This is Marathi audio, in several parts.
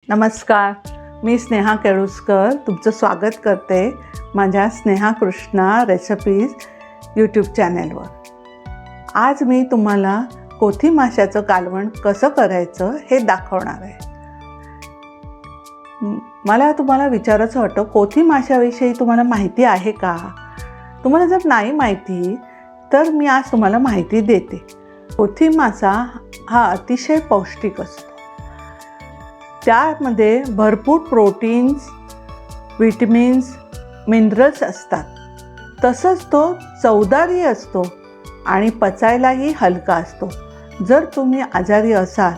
नमस्कार, मी स्नेहा केळुस्कर तुमचं स्वागत करते माझ्या स्नेहा कृष्णा रेसिपीज यूट्यूब चॅनलवर। आज मी तुम्हाला कोथी माशाचं कालवण कसं करायचं हे दाखवणार आहे। मला तुम्हाला विचारायचं होतं, कोथी माशाविषयी तुम्हाला माहिती आहे का? तुम्हाला जर नाही माहिती तर मी आज तुम्हाला माहिती देते। कोथी मासा हा अतिशय पौष्टिक असतो। त्यामध्ये भरपूर प्रोटीन्स, विटॅमिन्स, मिनरल्स असतात। तसंच तो चवदारही असतो आणि पचायलाही हलका असतो। जर तुम्ही आजारी असाल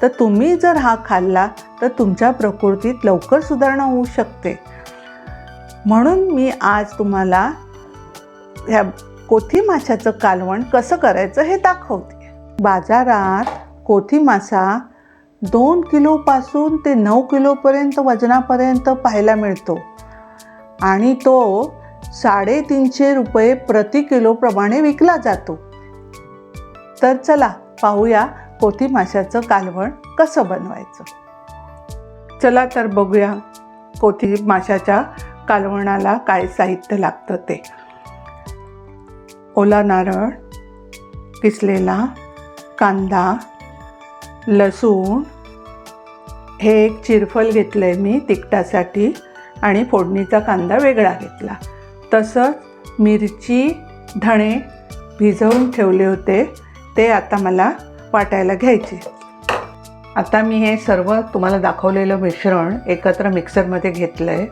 तर तुम्ही जर हा खाल्ला तर तुमच्या प्रकृतीत लवकर सुधारणा होऊ शकते। म्हणून मी आज तुम्हाला ह्या कोथी माशाचं कालवण कसं करायचं हे दाखवते। बाजारात कोथी मासा 2 किलोपासून ते 9 किलोपर्यंत वजनापर्यंत पाहायला मिळतो आणि तो 350 रुपये प्रति किलोप्रमाणे विकला जातो। तर चला पाहूया कोथी माशाचं कालवण कसं बनवायचं। चला तर बघूया कोथी माशाच्या कालवणाला काय साहित्य लागतं ते। ओला नारळ किसलेला, कांदा, लसूण, हे एक चिरफल घेतलं आहे मी तिखटासाठी आणि फोडणीचा कांदा वेगळा घेतला। तसंच मिरची, धणे भिजवून ठेवले होते, ते आता मला वाटायला घ्यायचे। आता मी हे सर्व तुम्हाला दाखवलेलं मिश्रण एकत्र मिक्सरमध्ये घेतलं आहे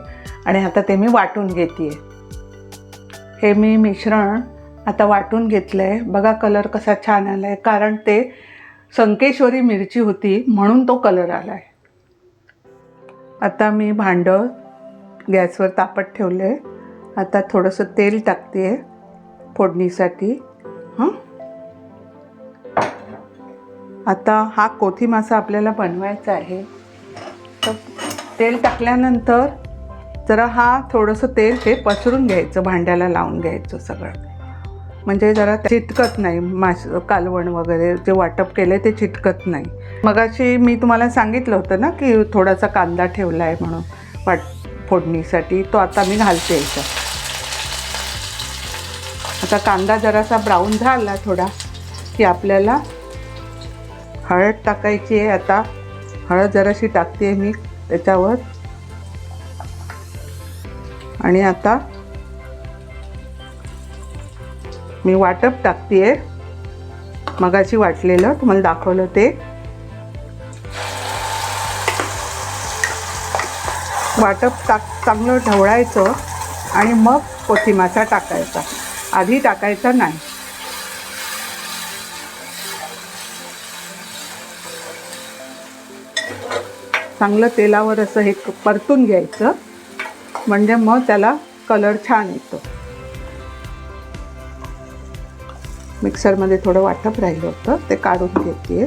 आणि आता ते मी वाटून घेते आहे। हे मी मिश्रण आता वाटून घेतलं आहे। बघा कलर कसा छान आला आहे, कारण ते संकेश्वरी मिरची होती म्हणून तो कलर आला आहे। आता मी भांडं गॅसवर तापत ठेवलं आहे। आता थोडंसं तेल टाकते आहे फोडणीसाठी। आता हा कोथी मासा आपल्याला बनवायचा आहे, तर तेल टाकल्यानंतर जरा थोडंसं तेल हे पसरून घ्यायचं, भांड्याला लावून घ्यायचं सगळं, म्हणजे जरा चिटकत नाही। कालवण वगैरे जे वाटप केलं ते चिटकत नाही। मगाशी मी तुम्हाला सांगितलं होतं ना की थोडासा कांदा ठेवला आहे म्हणून फोडणीसाठी, तो आता मी घालते याच्यात। आता कांदा जरासा ब्राऊन झाला थोडा की आपल्याला हळद टाकायची आहे। आता हळद जराशी टाकते मी त्याच्यावर आणि आता मी वाटप टाकते आहे, मगाशी वाटलेलं तुम्हाला दाखवलं ते। वाटप चांगलं ढवळायचं आणि मग कोथी मासा टाकायचा, आधी टाकायचा नाही। चांगलं तेलावर असं हे परतून घ्यायचं, म्हणजे मग त्याला कलर छान येतो। मिक्सरमध्ये थोडं वाटप राहिलं होतं, ते काढून घेते।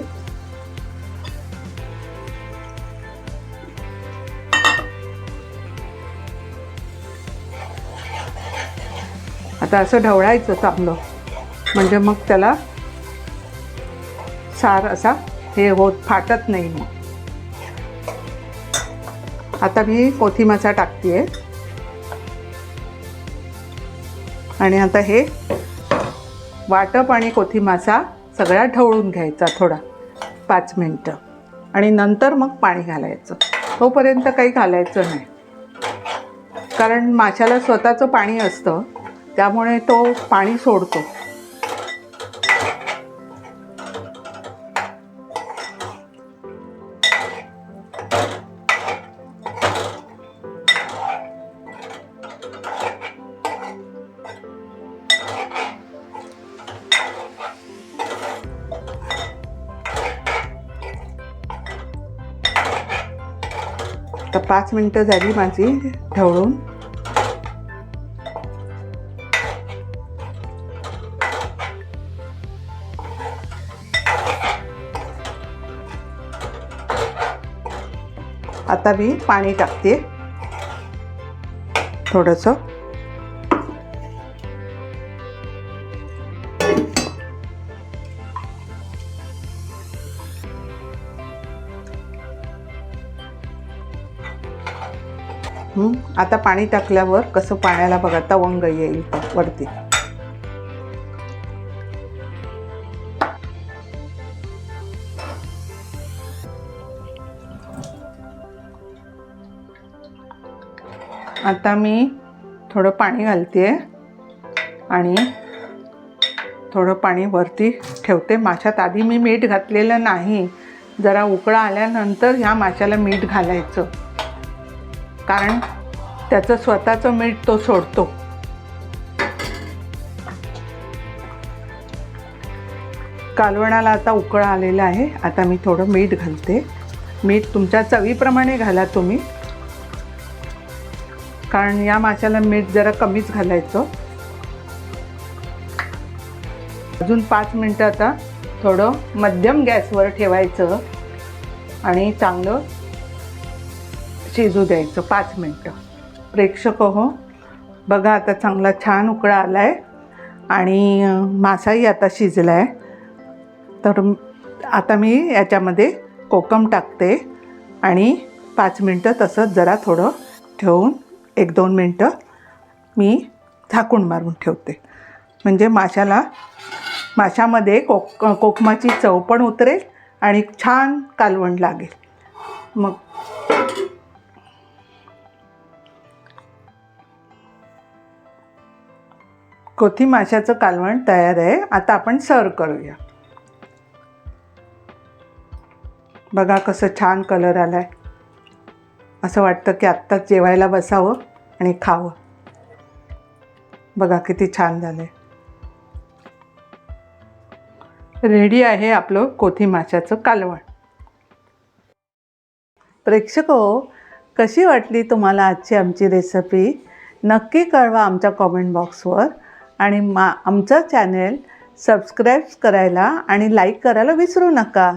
आता असं ढवळायचं चांगलं, म्हणजे मग त्याला सार असा हे होत फाटत नाही मग। आता मी कोथी मासा टाकते आणि आता हे वाटप आणि कोथी मासा सगळा ढवळून घ्यायचा थोडा 5 मिनटं, आणि नंतर मग पाणी घालायचं। तोपर्यंत काही घालायचं नाही, कारण माशाला स्वतःचं पाणी असतं, त्यामुळे तो पाणी सोडतो। आता 5 मिनटं झाली माझी ढवळून। आता मी पाणी टाकते थोडंसं। आता पाणी टाकल्यावर कसं पाण्याला बघा तवंग येईल वरती. आता मी थोडं पाणी घालते आणि थोडं पाणी वरती ठेवते. माशात आधी मी मीठ घातलेलं नाही. जरा उकळा आल्यानंतर ह्या माशाला मीठ घालायचं, कारण त्याचं स्वतःचं मीठ तो सोडतो. कालवणाला आता उकळा आलेला आहे. आता मी थोडं मीठ घालते. मीठ तुमच्या चवीप्रमाणे घाला तुम्ही, कारण या माशाला मीठ जरा कमीच घालायचं. अजून 5 मिनटं आता थोडं मध्यम गॅसवर ठेवायचं आणि चांगलं शिजू द्यायचं 5 मिनटं. प्रेक्षक हो, बघा आता चांगला छान उकळा आला आहे आणि मासाही आता शिजला आहे. तर आता मी याच्यामध्ये कोकम टाकते आणि 5 मिनटं तसंच जरा थोडं ठेवून 1-2 मिनटं मी झाकून मारून ठेवते. म्हणजे माशामध्ये कोकमाची चव पण उतरेल आणि छान कालवण लागेल. मग कोथी माशाचं कालवण तयार आहे. आता आपण सर्व करूया. बघा कसं छान कलर आला आहे. असं वाटतं की आत्ताच जेवायला बसावं आणि खावं. बघा किती छान झालं आहे. रेडी आहे आपलं कोथी माशाचं कालवण. प्रेक्षक हो, कशी वाटली तुम्हाला आजची आमची रेसिपी? नक्की कळवा आमच्या कॉमेंट बॉक्सवर आणि आमचं चॅनेल सबस्क्राईब करायला आणि लाईक करायला विसरू नका.